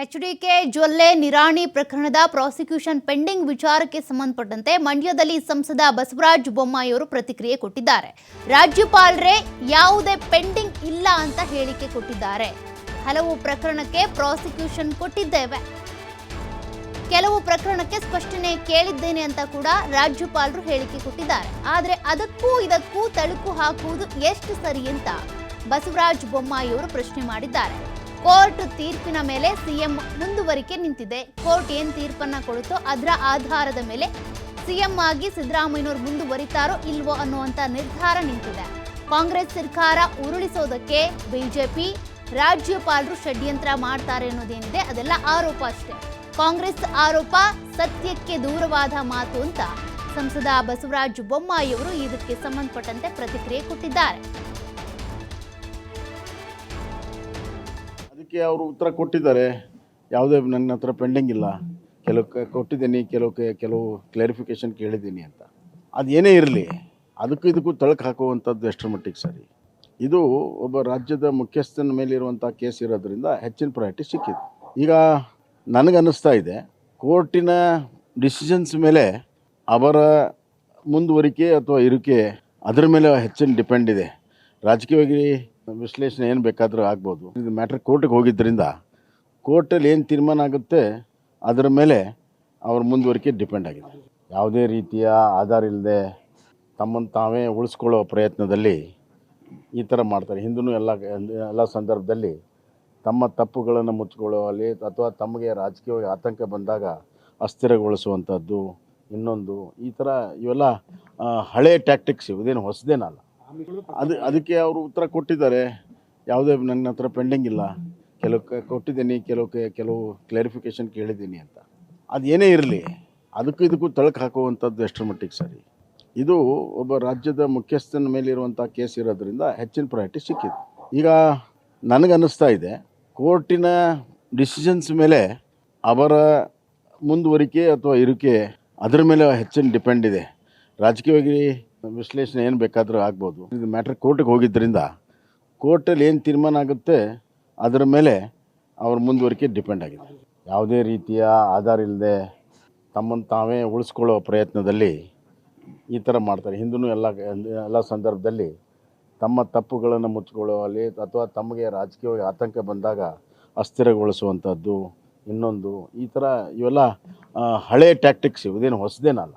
HDK Jolle Nirani ಪ್ರಕರಣದ prosecution pending ವಿಚಾರಕ್ಕೆ ಸಂಬಂಧಪಟ್ಟಂತೆ ಮಂಡ್ಯದಲ್ಲಿ ಸಂಸದ ಬಸವರಾಜ ಬೊಮ್ಮಾಯಿ ಅವರು ಪ್ರತಿಕ್ರಿಯೆ ಕೊಟ್ಟಿದ್ದಾರೆ. ರಾಜ್ಯಪಾಲರೇ ಯಾವುದೇ ಪೆಂಡಿಂಗ್ ಇಲ್ಲ ಅಂತ ಹೇಳಿಕೆ ಕೊಟ್ಟಿದ್ದಾರೆ. ಹಲವು ಪ್ರಕರಣಕ್ಕೆ ಪ್ರಾಸಿಕ್ಯೂಷನ್ ಕೊಟ್ಟಿದ್ದೇವೆ, ಕೆಲವು ಪ್ರಕರಣಕ್ಕೆ ಸ್ಪಷ್ಟನೆ ಕೇಳಿದ್ದೇನೆ ಅಂತ ಕೂಡ ರಾಜ್ಯಪಾಲರು ಹೇಳಿಕೆ ಕೊಟ್ಟಿದ್ದಾರೆ. ಆದರೆ ಅದಕ್ಕೂ ಇದಕ್ಕೂ ತಳುಕು ಹಾಕುವುದು ಎಷ್ಟು ಸರಿ ಅಂತ ಬಸವರಾಜ ಬೊಮ್ಮಾಯಿ ಅವರು ಪ್ರಶ್ನೆ ಮಾಡಿದ್ದಾರೆ. ಕೋರ್ಟ್ ತೀರ್ಪಿನ ಮೇಲೆ ಸಿಎಂ ಮುಂದುವರಿಕೆ ನಿಂತಿದೆ. ಕೋರ್ಟ್ ಏನ್ ತೀರ್ಪನ್ನ ಕೊಡುತ್ತೋ ಅದರ ಆಧಾರದ ಮೇಲೆ ಸಿಎಂ ಆಗಿ ಸಿದ್ದರಾಮಯ್ಯನವರು ಮುಂದುವರಿತಾರೋ ಇಲ್ವೋ ಅನ್ನುವಂತ ನಿರ್ಧಾರ ನಿಂತಿದೆ. ಕಾಂಗ್ರೆಸ್ ಸರ್ಕಾರ ಉರುಳಿಸೋದಕ್ಕೆ ಬಿಜೆಪಿ ರಾಜ್ಯಪಾಲರು ಷಡ್ಯಂತ್ರ ಮಾಡ್ತಾರೆ ಅನ್ನೋದೇನಿದೆ ಅದೆಲ್ಲ ಆರೋಪ ಅಷ್ಟೇ. ಕಾಂಗ್ರೆಸ್ ಆರೋಪ ಸತ್ಯಕ್ಕೆ ದೂರವಾದ ಮಾತು ಅಂತ ಸಂಸದ ಬಸವರಾಜ ಬೊಮ್ಮಾಯಿ ಅವರು ಇದಕ್ಕೆ ಸಂಬಂಧಪಟ್ಟಂತೆ ಪ್ರತಿಕ್ರಿಯೆ ಕೊಟ್ಟಿದ್ದಾರೆ. ಅದಕ್ಕೆ ಅವರು ಉತ್ತರ ಕೊಟ್ಟಿದ್ದಾರೆ. ಯಾವುದೇ ನನ್ನ ಹತ್ರ ಪೆಂಡಿಂಗ್ ಇಲ್ಲ, ಕೆಲವು ಕೊಟ್ಟಿದ್ದೀನಿ, ಕೆಲವು ಕ್ಲಾರಿಫಿಕೇಶನ್ ಕೇಳಿದ್ದೀನಿ ಅಂತ. ಅದು ಏನೇ ಇರಲಿ, ಅದಕ್ಕೂ ಇದಕ್ಕೂ ತಳಕು ಹಾಕುವಂಥದ್ದು ಎಷ್ಟರ ಮಟ್ಟಿಗೆ ಸರಿ. ಇದು ಒಬ್ಬ ರಾಜ್ಯದ ಮುಖ್ಯಸ್ಥನ ಮೇಲಿರುವಂಥ ಕೇಸ್ ಇರೋದ್ರಿಂದ ಹೆಚ್ಚಿನ ಪ್ರಯಾರಿಟಿ ಸಿಕ್ಕಿದೆ. ಈಗ ನನಗನ್ನಿಸ್ತಾ ಇದೆ, ಕೋರ್ಟಿನ ಡಿಸಿಷನ್ಸ್ ಮೇಲೆ ಅವರ ಮುಂದುವರಿಕೆ ಅಥವಾ ಇರುವಿಕೆ ಅದರ ಮೇಲೆ ಹೆಚ್ಚಿನ ಡಿಪೆಂಡ್ ಇದೆ. ರಾಜಕೀಯವಾಗಿ ವಿಶ್ಲೇಷಣೆ ಏನು ಬೇಕಾದರೂ ಆಗ್ಬೋದು. ಇದು ಮ್ಯಾಟ್ರ್ ಕೋರ್ಟಿಗೆ ಹೋಗಿದ್ದರಿಂದ ಕೋರ್ಟಲ್ಲಿ ಏನು ತೀರ್ಮಾನ ಆಗುತ್ತೆ ಅದರ ಮೇಲೆ ಅವ್ರ ಮುಂದುವರಿಕೆ ಡಿಪೆಂಡ್ ಆಗಿದೆ. ಯಾವುದೇ ರೀತಿಯ ಆಧಾರ ಇಲ್ಲದೆ ತಮ್ಮನ್ನು ತಾವೇ ಉಳಿಸ್ಕೊಳ್ಳೋ ಪ್ರಯತ್ನದಲ್ಲಿ ಈ ಥರ ಮಾಡ್ತಾರೆ. ಹಿಂದೂ ಎಲ್ಲ ಸಂದರ್ಭದಲ್ಲಿ ತಮ್ಮ ತಪ್ಪುಗಳನ್ನು ಮುಚ್ಚಿಕೊಳ್ಳುವಲ್ಲಿ ಅಥವಾ ತಮಗೆ ರಾಜಕೀಯವಾಗಿ ಆತಂಕ ಬಂದಾಗ ಅಸ್ಥಿರಗೊಳಿಸುವಂಥದ್ದು, ಇನ್ನೊಂದು ಈ ಥರ ಇವೆಲ್ಲ ಹಳೆಯ ಟ್ಯಾಕ್ಟಿಕ್ಸ್, ಇದೇನು ಹೊಸದೇನಲ್ಲ. ಅದಕ್ಕೆ ಅವರು ಉತ್ತರ ಕೊಟ್ಟಿದ್ದಾರೆ. ಯಾವುದೇ ನನ್ನ ಹತ್ರ ಪೆಂಡಿಂಗ್ ಇಲ್ಲ, ಕೆಲವು ಕೊಟ್ಟಿದ್ದೀನಿ, ಕೆಲವು ಕ್ಲಾರಿಫಿಕೇಶನ್ ಕೇಳಿದ್ದೀನಿ ಅಂತ. ಅದು ಏನೇ ಇರಲಿ, ಅದಕ್ಕೂ ಇದಕ್ಕೂ ತಳಕು ಹಾಕುವಂಥದ್ದು ಎಷ್ಟರ ಮಟ್ಟಿಗೆ ಸರಿ. ಇದು ಒಬ್ಬ ರಾಜ್ಯದ ಮುಖ್ಯಸ್ಥನ ಮೇಲಿರುವಂಥ ಕೇಸ್ ಇರೋದ್ರಿಂದ ಹೆಚ್ಚಿನ ಪ್ರಯಾರಿಟಿ ಸಿಕ್ಕಿದೆ. ಈಗ ನನಗನ್ನಿಸ್ತಾ ಇದೆ, ಕೋರ್ಟಿನ ಡಿಸಿಷನ್ಸ್ ಮೇಲೆ ಅವರ ಮುಂದುವರಿಕೆ ಅಥವಾ ಇರುವಿಕೆ ಅದರ ಮೇಲೆ ಹೆಚ್ಚಿನ ಡಿಪೆಂಡ್ ಇದೆ. ರಾಜಕೀಯವಾಗಿ ವಿಶ್ಲೇಷಣೆ ಏನು ಬೇಕಾದರೂ ಆಗ್ಬೋದು. ಇದು ಮ್ಯಾಟ್ರ್ ಕೋರ್ಟಿಗೆ ಹೋಗಿದ್ದರಿಂದ ಕೋರ್ಟಲ್ಲಿ ಏನು ತೀರ್ಮಾನ ಆಗುತ್ತೆ ಅದರ ಮೇಲೆ ಅವ್ರ ಮುಂದುವರಿಕೆ ಡಿಪೆಂಡ್ ಆಗಿದೆ. ಯಾವುದೇ ರೀತಿಯ ಆಧಾರ ಇಲ್ಲದೆ ತಮ್ಮನ್ನು ತಾವೇ ಉಳಿಸ್ಕೊಳ್ಳೋ ಪ್ರಯತ್ನದಲ್ಲಿ ಈ ಥರ ಮಾಡ್ತಾರೆ. ಹಿಂದೂ ಎಲ್ಲ ಸಂದರ್ಭದಲ್ಲಿ ತಮ್ಮ ತಪ್ಪುಗಳನ್ನು ಮುಚ್ಚಿಕೊಳ್ಳುವಲ್ಲಿ ಅಥವಾ ತಮಗೆ ರಾಜಕೀಯವಾಗಿ ಆತಂಕ ಬಂದಾಗ ಅಸ್ಥಿರಗೊಳಿಸುವಂಥದ್ದು, ಇನ್ನೊಂದು ಈ ಥರ ಇವೆಲ್ಲ ಹಳೆಯ ಟ್ಯಾಕ್ಟಿಕ್ಸ್, ಇದೇನು ಹೊಸದೇನಲ್ಲ.